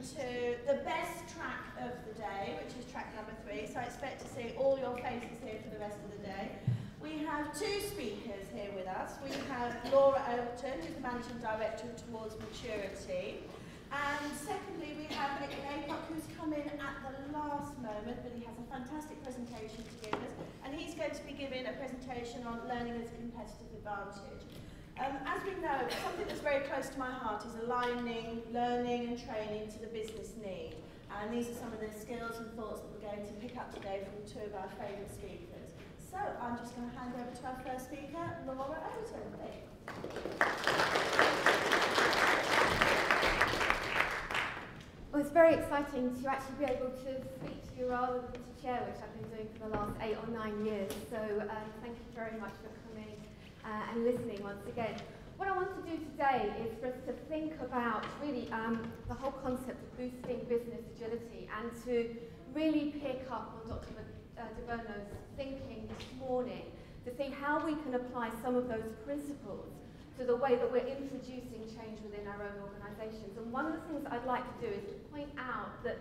to the best track of the day, which is track number 3. So I expect to see all your faces here for the rest of the day. We have 2 speakers here with us. We have Laura Overton, who's the Managing Director of Towards Maturity. And secondly, we have Nick Laycock, who's come in at the last moment, but he has a fantastic presentation to give us. And he's going to be giving a presentation on learning as a competitive advantage. As we know, something that's very close to my heart is aligning learning and training to the business need. And these are some of the skills and thoughts that we're going to pick up today from 2 of our favourite speakers. So I'm just going to hand over to our first speaker, Laura Overton. Well, it's very exciting to actually be able to speak to you rather than to chair, which I've been doing for the last 8 or 9 years. So thank you very much for coming and listening once again. What I want to do today is for us to think about really the whole concept of boosting business agility and to really pick up on Dr. DeBono's thinking this morning to see how we can apply some of those principles to the way that we're introducing change within our own organisations. And one of the things that I'd like to do is to point out that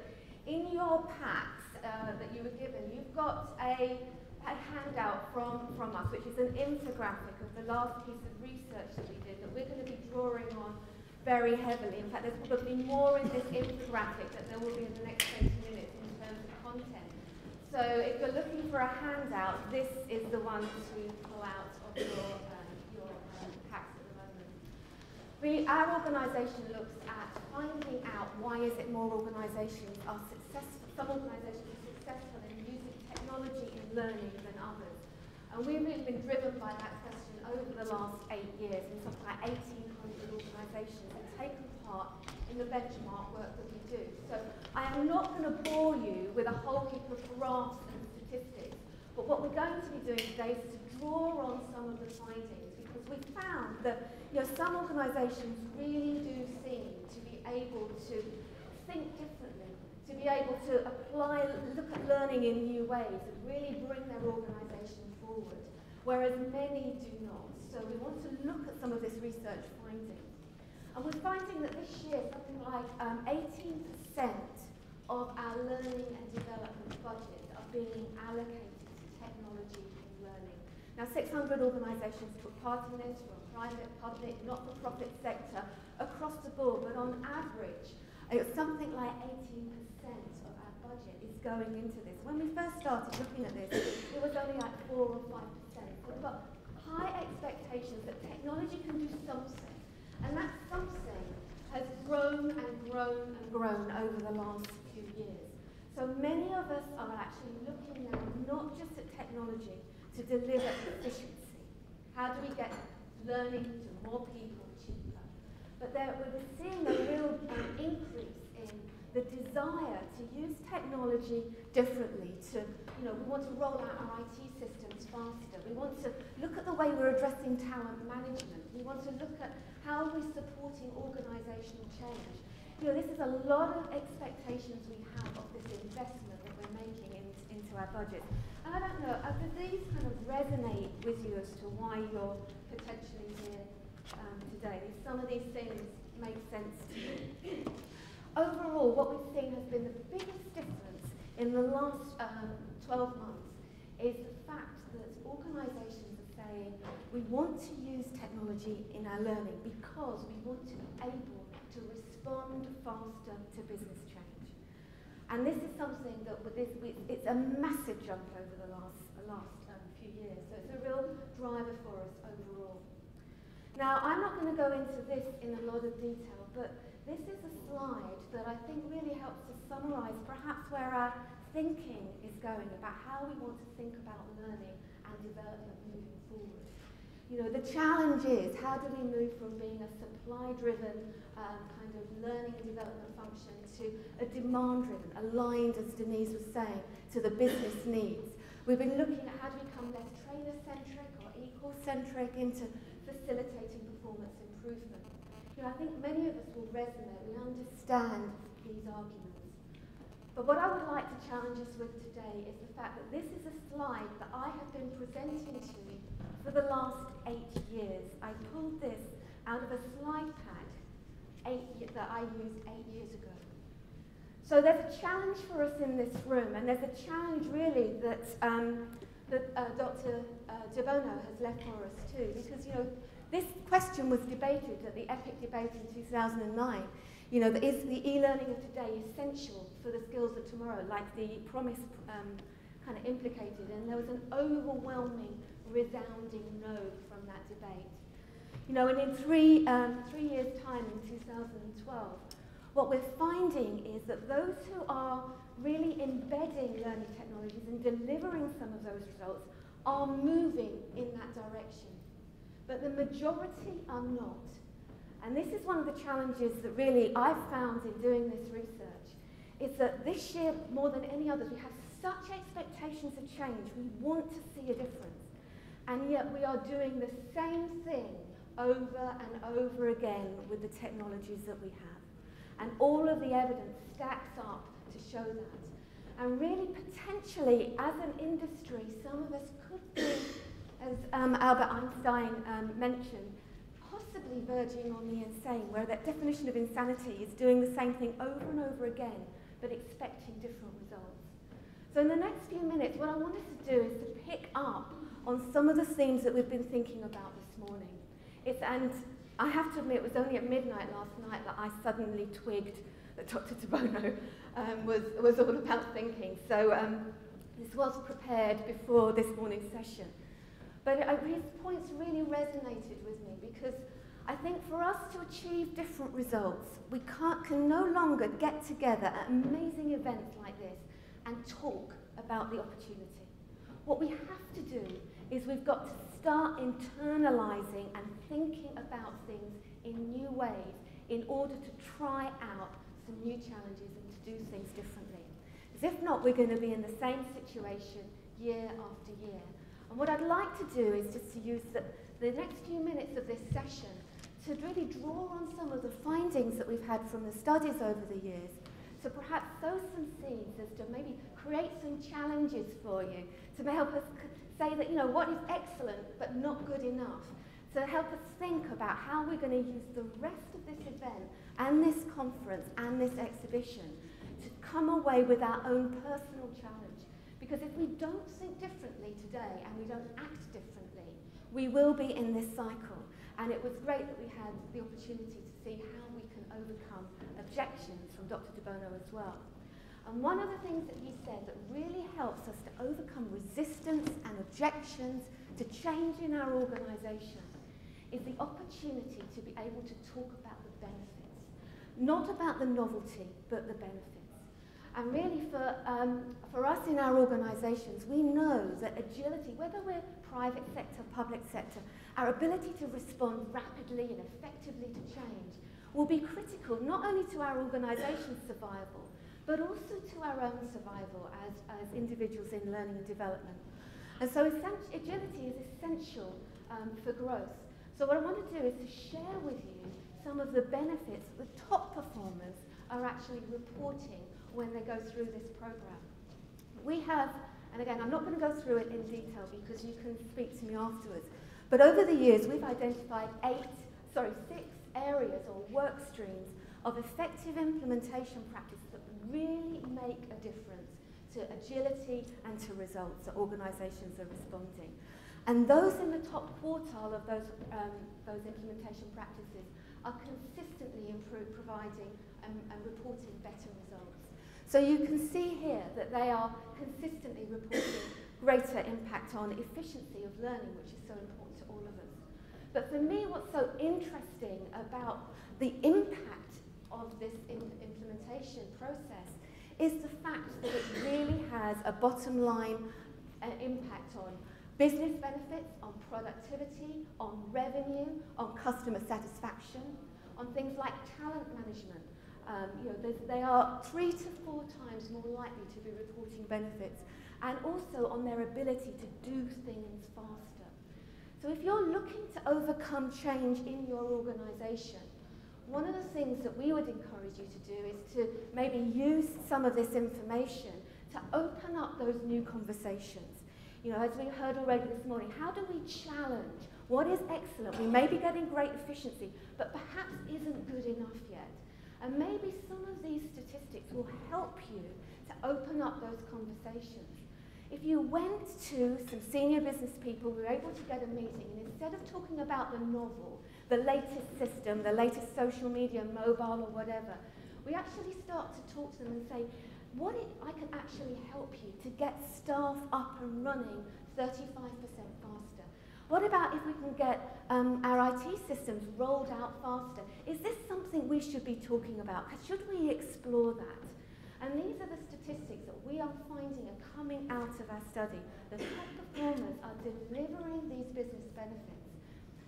in your packs that you were given, you've got a handout from us, which is an infographic of the last piece of research that we did that we're going to be drawing on very heavily. In fact, there's probably more in this infographic that there will be in the next 20 minutes in terms of content. So if you're looking for a handout, this is the one to pull out of your packs at the moment. Our organisation looks at finding out why is it more organisations are successful, some organisations are successful in using technology in learning than others. And we've really been driven by that question over the last 8 years, and something like 1,800 organisations have taken part in the benchmark work that we do. So I am not going to bore you with a whole heap of graphs and statistics, but what we're going to be doing today is to draw on some of the findings, because we found that some organisations really do seem to be able to think differently, to be able to apply, look at learning in new ways and really bring their organisation forward, whereas many do not. So we want to look at some of this research finding. And we're finding that this year something like 18% of our learning and development budgets are being allocated to technology in learning. Now 600 organisations took part in this, from private, public, not-for-profit sector, across the board, but on average, it was something like 18% of our budget is going into this. When we first started looking at this, it was only like 4 or 5%. So we've got high expectations that technology can do something, and that something has grown and grown and grown over the last few years. So many of us are actually looking now not just at technology to deliver efficiency. How do we get learning to more people cheaper? But we're seeing a real increase in the desire to use technology differently. We want to roll out our IT systems faster. We want to look at the way we're addressing talent management. We want to look at how we're supporting organisational change. This is a lot of expectations we have of this investment that we're making into our budget. And I don't know, do these kind of resonate with you as to why you're potentially here today? Some of these things make sense to you. Overall, what we've seen has been the biggest difference in the last 12 months is the fact that organisations are saying we want to use technology in our learning because we want to be able to respond faster to business change. And this is something that it's a massive jump over the last few years. So it's a real driver for us overall. Now, I'm not going to go into this in a lot of detail, but this is a slide that I think really helps to summarise perhaps where our thinking is going about how we want to think about learning and development moving forward. The challenge is, how do we move from being a supply-driven kind of learning and development function to a demand-driven, aligned, as Denise was saying, to the business needs. We've been looking at how do we become less trainer-centric or equal-centric into facilitating performance improvement. I think many of us will resonate, we understand these arguments. But what I would like to challenge us with today is the fact that this is a slide that I have been presenting to you for the last 8 years. I pulled this out of a slide pack that I used 8 years ago. So there's a challenge for us in this room, and there's a challenge really that Dr. De Bono has left for us too, because this question was debated at the EPIC debate in 2009. Is the e-learning of today essential for the skills of tomorrow, like the promise kind of implicated? And there was an overwhelming, resounding no from that debate. And in 3 years' time, in 2012, what we're finding is that those who are really embedding learning technologies and delivering some of those results are moving in that direction. But the majority are not. And this is one of the challenges that really I've found in doing this research, is that this year, more than any others, we have such expectations of change. We want to see a difference. And yet we are doing the same thing over and over again with the technologies that we have. And all of the evidence stacks up to show that. And really, potentially, as an industry, some of us could be, as Albert Einstein mentioned, possibly verging on the insane, where that definition of insanity is doing the same thing over and over again, but expecting different results. So in the next few minutes, what I want us to do is to pick up on some of the themes that we've been thinking about this morning. And I have to admit, it was only at midnight last night that I suddenly twigged that Dr. De Bono was all about thinking. So this was prepared before this morning's session. But his points really resonated with me, because I think for us to achieve different results, we can no longer get together at amazing events like this and talk about the opportunity. What we have to do is we've got to start internalizing and thinking about things in new ways in order to try out some new challenges and to do things differently. Because if not, we're going to be in the same situation year after year. And what I'd like to do is just to use the next few minutes of this session to really draw on some of the findings that we've had from the studies over the years, to perhaps sow some seeds as to maybe create some challenges for you, to help us say that, what is excellent but not good enough, to help us think about how we're going to use the rest of this event and this conference and this exhibition to come away with our own personal challenge. Because if we don't think differently today and we don't act differently, we will be in this cycle. And it was great that we had the opportunity to see how we can overcome objections from Dr. De Bono as well. And one of the things that he said that really helps us to overcome resistance and objections to change in our organisation is the opportunity to be able to talk about the benefits. Not about the novelty, but the benefits. And really for us in our organisations, we know that agility, whether we're private sector, public sector, our ability to respond rapidly and effectively to change will be critical not only to our organisation's survival, but also to our own survival as individuals in learning and development. And so agility is essential for growth. So what I want to do is to share with you some of the benefits that the top performers are actually reporting when they go through this program. We have, and again, I'm not going to go through it in detail because you can speak to me afterwards, but over the years we've identified 6 areas or work streams of effective implementation practice that really make a difference to agility and to results that organisations are responding. And those in the top quartile of those implementation practices are consistently providing and reporting better results. So you can see here that they are consistently reporting greater impact on efficiency of learning, which is so important to all of us. But for me, what's so interesting about the impact of this implementation process is the fact that it really has a bottom line impact on business benefits, on productivity, on revenue, on customer satisfaction, on things like talent management. They are 3 to 4 times more likely to be reporting benefits, and also on their ability to do things faster. So if you're looking to overcome change in your organisation, one of the things that we would encourage you to do is to maybe use some of this information to open up those new conversations. As we heard already this morning, how do we challenge what is excellent? We may be getting great efficiency, but perhaps isn't good enough yet. And maybe some of these statistics will help you to open up those conversations. If you went to some senior business people, we were able to get a meeting, and instead of talking about the novel, the latest system, the latest social media, mobile or whatever, we actually start to talk to them and say, what if I can actually help you to get staff up and running 35% faster? What about if we can get our IT systems rolled out faster? Is this something we should be talking about? Should we explore that? And these are the statistics that we are finding are coming out of our study. The top performers are delivering these business benefits.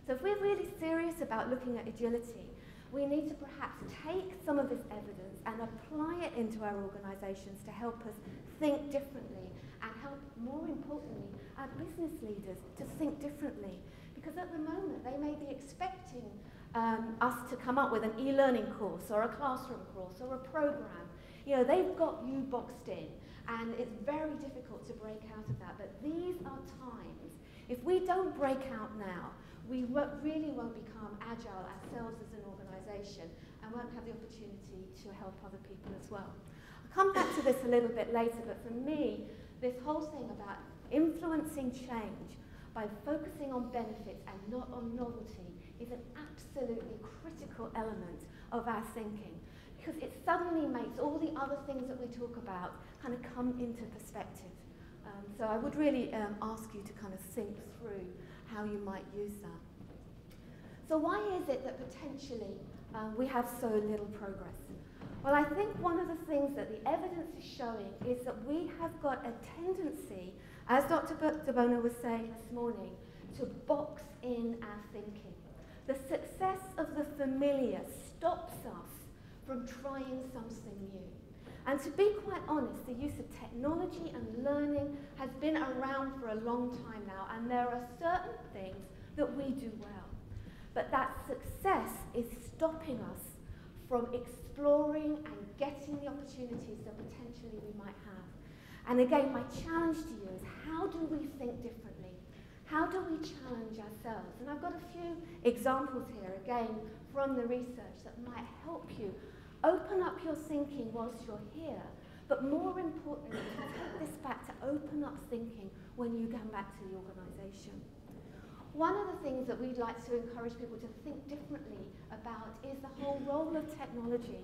So if we're really serious about looking at agility, we need to perhaps take some of this evidence and apply it into our organisations to help us think differently and help, more importantly, our business leaders to think differently. Because at the moment, they may be expecting us to come up with an e-learning course or a classroom course or a programme. You know, they've got you boxed in, and it's very difficult to break out of that. But these are times, if we don't break out now, we really won't become agile ourselves as an organisation and won't have the opportunity to help other people as well. I'll come back to this a little bit later, but for me, this whole thing about influencing change by focusing on benefits and not on novelty is an absolutely critical element of our thinking, because it suddenly makes all the other things that we talk about kind of come into perspective. So I would really ask you to kind of think through how you might use that. So why is it that potentially we have so little progress? Well, I think one of the things that the evidence is showing is that we have got a tendency, as Dr. DeBona was saying this morning, to box in our thinking. The success of the familiar stops us from trying something new. And to be quite honest, the use of technology and learning has been around for a long time now, and there are certain things that we do well. But that success is stopping us from exploring and getting the opportunities that potentially we might have. And again, my challenge to you is, how do we think differently? How do we challenge ourselves? And I've got a few examples here, again, from the research that might help you open up your thinking whilst you're here, but more importantly, to take this back to open up thinking when you come back to the organisation. One of the things that we'd like to encourage people to think differently about is the whole role of technology.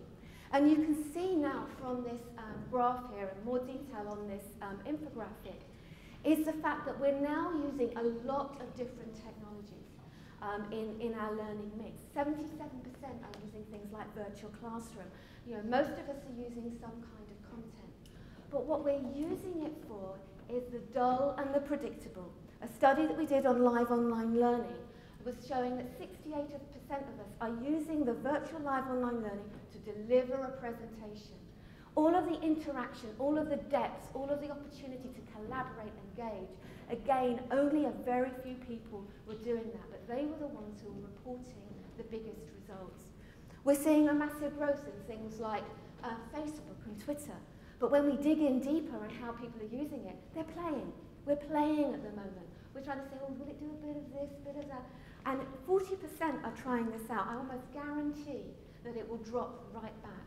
And you can see now from this graph here, and more detail on this infographic, is the fact that we're now using a lot of different technologies in our learning mix. 77% are using things like virtual classroom. You know, most of us are using some kind of content. But what we're using it for is the dull and the predictable. A study that we did on live online learning was showing that 68% of us are using the virtual live online learning to deliver a presentation. All of the interaction, all of the depth, all of the opportunity to collaborate and engage, again, only a very few people were doing that, but they were the ones who were reporting the biggest results. We're seeing a massive growth in things like Facebook and Twitter, but when we dig in deeper on how people are using it, they're playing. We're playing at the moment. We're trying to say, oh, will it do a bit of this, bit of that? And 40% are trying this out. I almost guarantee that it will drop right back.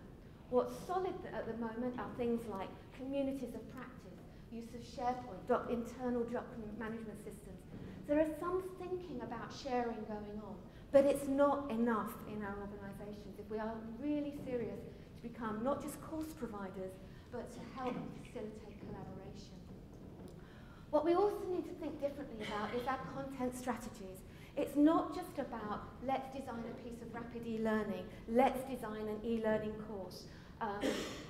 What's solid at the moment are things like communities of practice, use of SharePoint, internal document management systems. There is some thinking about sharing going on, but it's not enough in our organisations if we are really serious to become not just course providers, but to help facilitate collaboration. What we also need to think differently about is our content strategies. It's not just about, let's design a piece of rapid e-learning, let's design an e-learning course.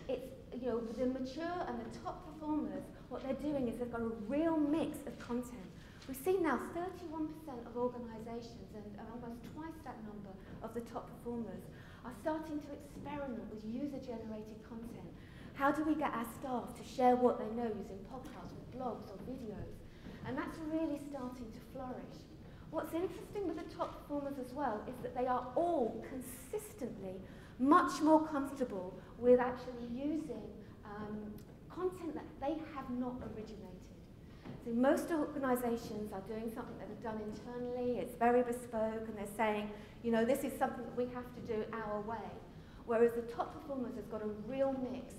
It's, you know, the mature and the top performers, what they're doing is they've got a real mix of content. We see now 31% of organisations, and almost twice that number of the top performers, are starting to experiment with user-generated content. How do we get our staff to share what they know using podcasts, or blogs, or videos? And that's really starting to flourish. What's interesting with the top performers as well is that they are all consistently much more comfortable with actually using content that they have not originated. So most organisations are doing something that they've done internally, it's very bespoke, and they're saying, you know, this is something that we have to do our way. whereas the top performers has got a real mix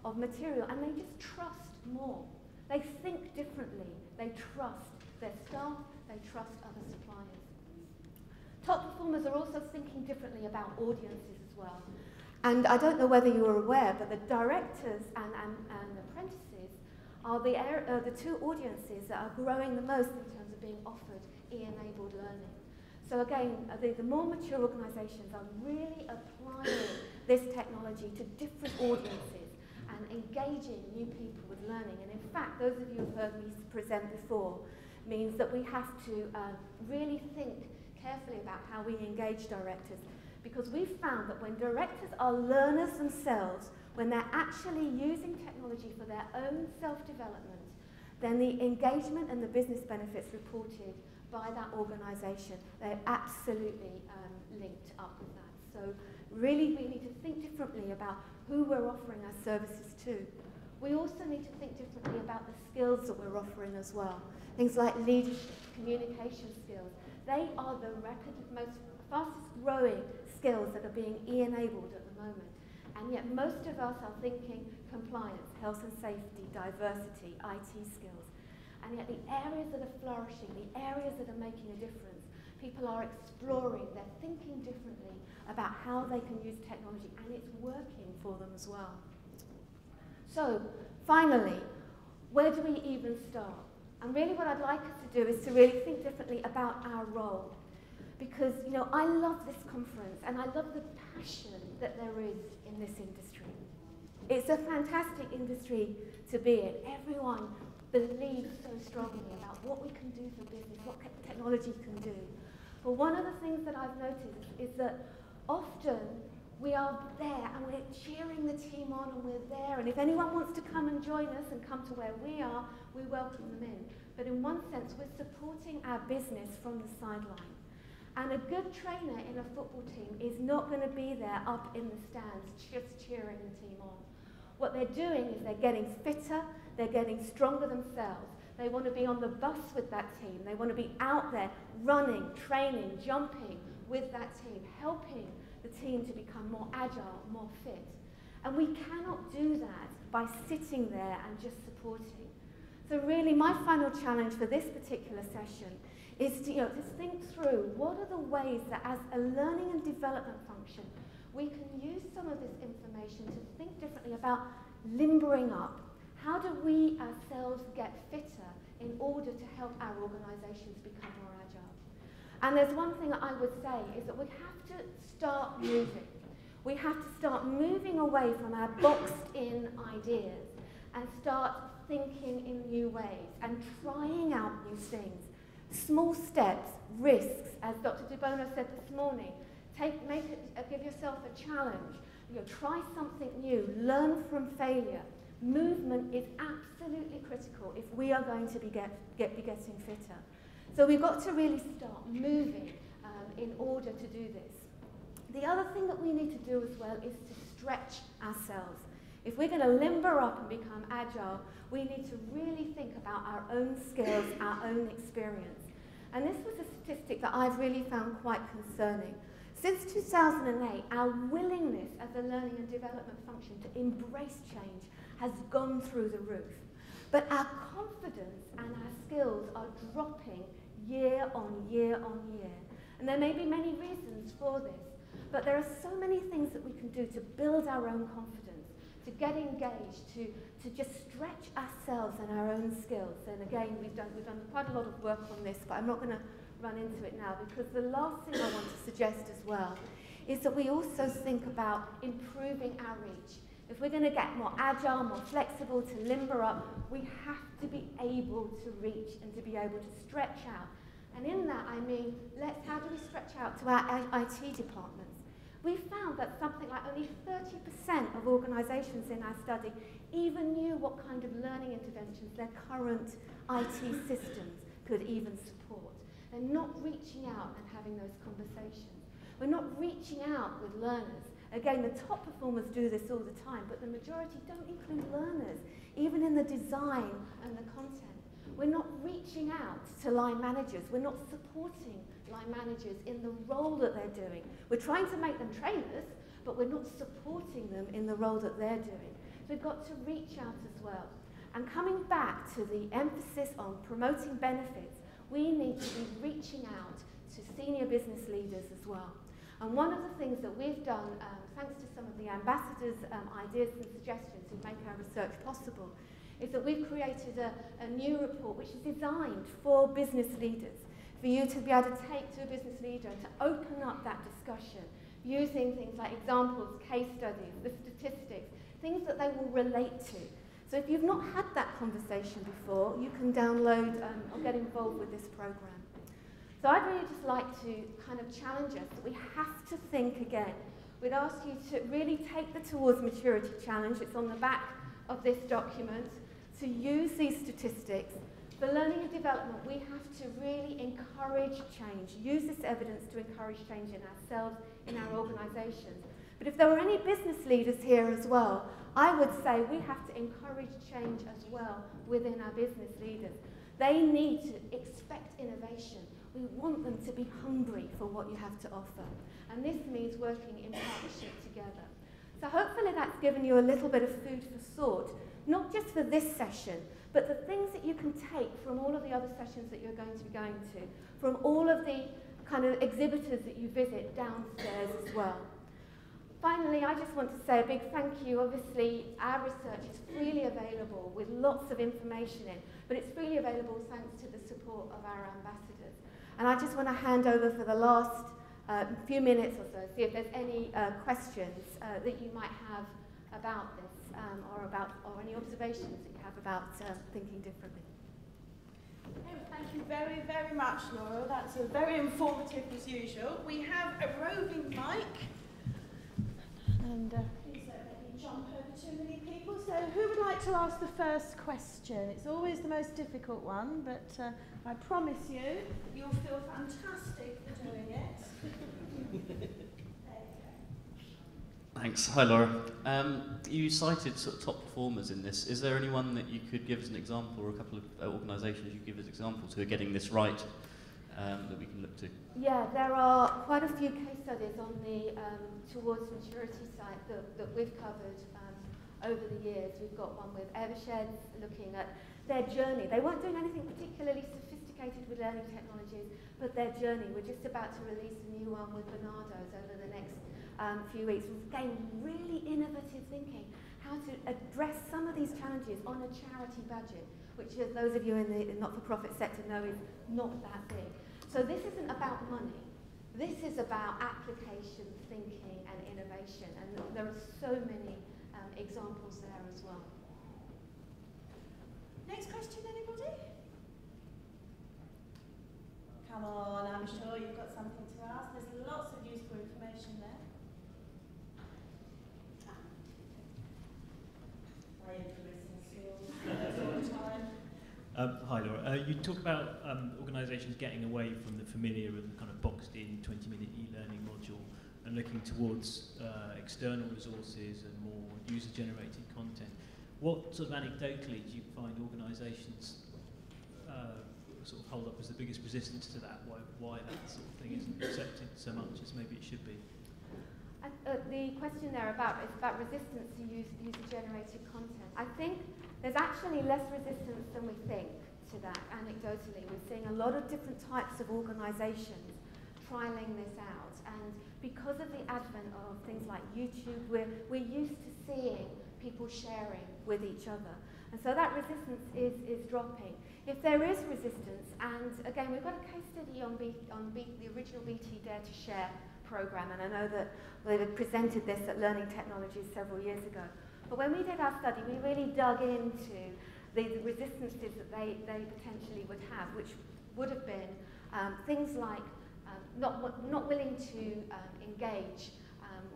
of material, and they just trust more. They think differently. They trust their staff. They trust other suppliers. Top performers are also thinking differently about audiences as well. And I don't know whether you are aware, but the directors and apprentices are the two audiences that are growing the most in terms of being offered E-enabled learning. So again, the more mature organisations are really applying this technology to different audiences and engaging new people with learning. And in fact, those of you who have heard me present before means that we have to really think carefully about how we engage directors, because we've found that when directors are learners themselves, when they're actually using technology for their own self-development, then the engagement and the business benefits reported by that organisation, they're absolutely linked up with that. So really we need to think differently about who we're offering our services to. We also need to think differently about the skills that we're offering as well. Things like leadership, communication skills. They are the fastest growing skills that are being E-enabled at the moment. And yet most of us are thinking compliance, health and safety, diversity, IT skills. And yet the areas that are flourishing, the areas that are making a difference, people are exploring, they're thinking differently about how they can use technology, and it's working for them as well. So, finally, where do we even start? And really what I'd like us to do is to really think differently about our role. Because, you know, I love this conference, and I love the passion that there is in this industry. It's a fantastic industry to be in. Everyone believes so strongly about what we can do for business, what technology can do. But one of the things that I've noticed is that often we are there and we're cheering the team on and we're there, and if anyone wants to come and join us and come to where we are, we welcome them in. But in one sense, we're supporting our business from the sideline. And a good trainer in a football team is not going to be there up in the stands just cheering the team on. What they're doing is they're getting fitter, they're getting stronger themselves. They want to be on the bus with that team. They want to be out there running, training, jumping with that team, helping the team to become more agile, more fit. And we cannot do that by sitting there and just supporting. So really my final challenge for this particular session is to think through what are the ways that as a learning and development function we can use some of this information to think differently about limbering up. How do we ourselves get fitter in order to help our organisations become more agile? And there's one thing I would say is that we have to start moving. We have to start moving away from our boxed-in ideas and start thinking in new ways and trying out new things. Small steps, risks, as Dr. DeBono said this morning. Give yourself a challenge. Try something new. Learn from failure. Movement is absolutely critical if we are going to be getting fitter. So we've got to really start moving in order to do this. The other thing that we need to do as well is to stretch ourselves. If we're going to limber up and become agile, we need to really think about our own skills, our own experience. And this was a statistic that I've really found quite concerning. Since 2008, our willingness as a learning and development function to embrace change has gone through the roof. But our confidence and our skills are dropping year on year on year. And there may be many reasons for this, but there are so many things that we can do to build our own confidence, to get engaged, to just stretch ourselves and our own skills. And again, we've done quite a lot of work on this, but I'm not going to run into it now, because the last thing I want to suggest as well is that we also think about improving our reach. If we're going to get more agile, more flexible, to limber up, we have to be able to reach and to be able to stretch out. And in that, I mean, how do we stretch out to our IT departments? We found that something like only 30% of organisations in our study even knew what kind of learning interventions their current IT systems could even support. They're not reaching out and having those conversations. We're not reaching out with learners. Again, the top performers do this all the time, but the majority don't include learners, even in the design and the content. We're not reaching out to line managers. We're not supporting line managers in the role that they're doing. We're trying to make them trainers, but we're not supporting them in the role that they're doing. So we've got to reach out as well. And coming back to the emphasis on promoting benefits, we need to be reaching out to senior business leaders as well. And one of the things that we've done, thanks to some of the ambassadors' ideas and suggestions who make our research possible, is that we've created a new report which is designed for business leaders, for you to be able to take to a business leader to open up that discussion, using things like examples, case studies, the statistics, things that they will relate to. So if you've not had that conversation before, you can download or get involved with this program. So I'd really just like to kind of challenge us that we have to think again. We'd ask you to really take the Towards Maturity Challenge. It's on the back of this document. To use these statistics. For learning and development, we have to really encourage change. Use this evidence to encourage change in ourselves, in our organisations. But if there were any business leaders here as well, I would say we have to encourage change as well within our business leaders. They need to expect innovation. We want them to be hungry for what you have to offer. And this means working in partnership together. So hopefully that's given you a little bit of food for thought, not just for this session, but the things that you can take from all of the other sessions that you're going to be going to, from all of the kind of exhibitors that you visit downstairs as well. Finally, I just want to say a big thank you. Obviously, our research is freely available with lots of information in, but it's freely available thanks to the support of our ambassadors. And I just want to hand over for the last few minutes or so, see if there's any questions that you might have about this, or any observations that you have about thinking differently. Thank you very, very much, Laura. That's very informative as usual. We have a roving mic. And please don't let me jump over too many people. So who would like to ask the first question? It's always the most difficult one, but I promise you you'll feel fantastic for doing it. There you go. Thanks. Hi, Laura. You cited sort of top performers in this. Is there anyone that you could give as an example, or a couple of organisations you could give as examples who are getting this right that we can look to? Yeah, there are quite a few case studies on the Towards Maturity site that we've covered over the years. We've got one with Eversheds looking at their journey. They weren't doing anything particularly sophisticated with learning technologies, but their journey. We're just about to release a new one with Bernardo's over the next few weeks. Again, really innovative thinking, how to address some of these challenges on a charity budget, which those of you in the not-for-profit sector know is not that big. So this isn't about money. This is about application, thinking, and innovation. And there are so many examples there as well. Next question, anybody? Come on, I'm sure you've got something to ask. There's lots of useful information there. My influencing skills all the time. Hi Laura, you talk about organisations getting away from the familiar and kind of boxed in 20-minute e-learning module and looking towards external resources and more user-generated content. What sort of anecdotally do you find organisations sort of hold up as the biggest resistance to that? Why that sort of thing isn't accepted so much as maybe it should be? The question there is about resistance to user-generated content. I think there's actually less resistance than we think to that, anecdotally. We're seeing a lot of different types of organisations trialling this out, and because of the advent of things like YouTube, we're used to seeing people sharing with each other. And so that resistance is dropping. If there is resistance, and again, we've got a case study on the original BT Dare to Share program, and I know that they presented this at Learning Technologies several years ago. But when we did our study, we really dug into the resistances that they potentially would have, which would have been things like not willing to engage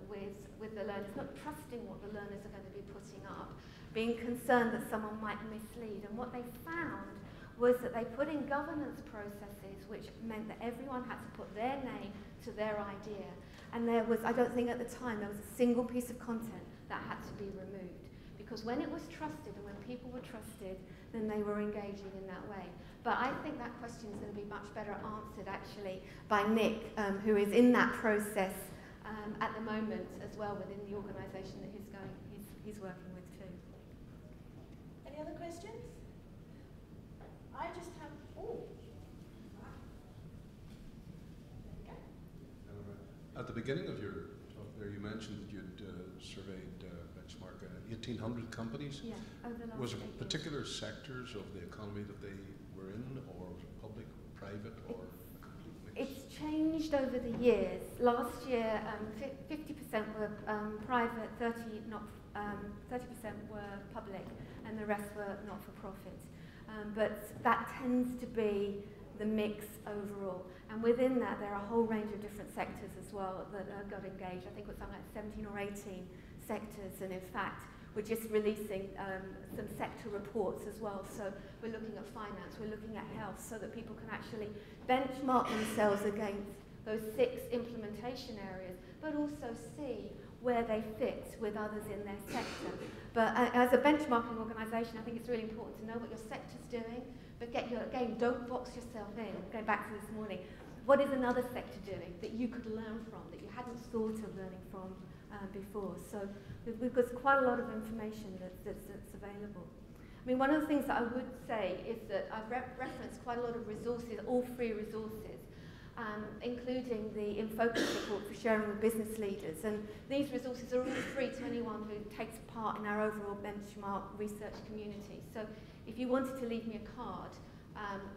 with the learners, not trusting what the learners are going to be putting up, being concerned that someone might mislead. And what they found was that they put in governance processes which meant that everyone had to put their name to their idea. And there was, I don't think at the time, there was a single piece of content that had to be removed. Because when it was trusted and when people were trusted, then they were engaging in that way. But I think that question is going to be much better answered actually by Nick, who is in that process at the moment as well within the organisation that he's working with too. Any other questions? I just have, oh. There you go. At the beginning of your talk there, you mentioned that you'd surveyed benchmark 1,800 companies. Yeah, over the last Was it 8 years. particular sectors of the economy that they were in, or was it public, private, or a complete mix? It's changed over the years. Last year, 50% were private, 30% were public, and the rest were not-for-profit. But that tends to be the mix overall. And within that, there are a whole range of different sectors as well that got engaged. I think it was something like 17 or 18 sectors, and in fact, we're just releasing some sector reports as well. So we're looking at finance, we're looking at health, so that people can actually benchmark themselves against those 6 implementation areas, but also see where they fit with others in their sector. But as a benchmarking organisation, I think it's really important to know what your sector's doing, but again, don't box yourself in. Going back to this morning, what is another sector doing that you could learn from, that you hadn't thought of learning from before? So we've got quite a lot of information that's available. I mean, one of the things that I would say is that I've referenced quite a lot of resources, all free resources, including the InFocus report for sharing with business leaders. And these resources are all free to anyone who takes part in our overall benchmark research community. So if you wanted to leave me a card,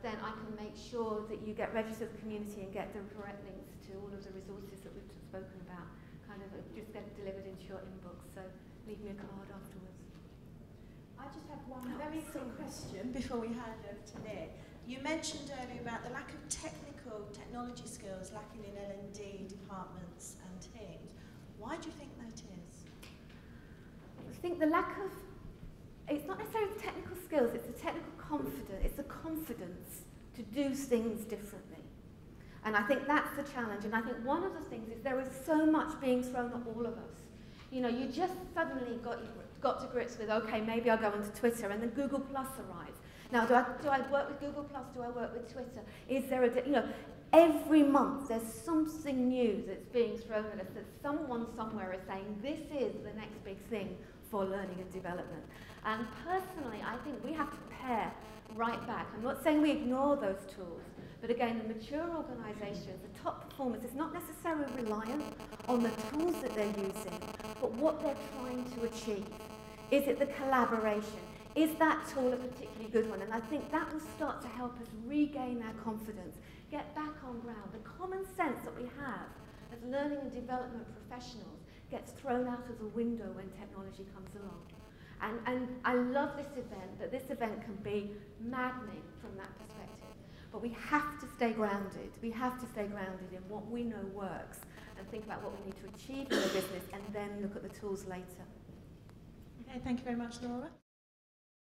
then I can make sure that you get registered with the community and get the correct links to all of the resources that we've spoken about. Kind of just get delivered into your inbox. So leave me a card afterwards. I just have one very quick question before we hand over to Nick. You mentioned earlier about the lack of technology skills lacking in L&D departments and teams. Why do you think that is? I think the lack of, it's not necessarily the technical skills, it's the technical confidence, it's the confidence to do things differently. And I think that's the challenge. And I think one of the things is there is so much being thrown at all of us. You know, you just suddenly got to grips with, okay, maybe I'll go onto Twitter, and then Google Plus arrives. Now, do I work with Google Plus? Do I work with Twitter? Is there a, you know, every month there's something new that's being thrown at us that someone somewhere is saying, this is the next big thing for learning and development. And personally, I think we have to pare right back. I'm not saying we ignore those tools, but again, the mature organisations, the top performers, is not necessarily reliant on the tools that they're using, but what they're trying to achieve. Is it the collaboration? Is that tool a particularly good one? And I think that will start to help us regain our confidence, get back on ground. The common sense that we have as learning and development professionals gets thrown out of the window when technology comes along. And I love this event, but this event can be maddening from that perspective. But we have to stay grounded. We have to stay grounded in what we know works and think about what we need to achieve in the business and then look at the tools later. Okay, thank you very much, Laura.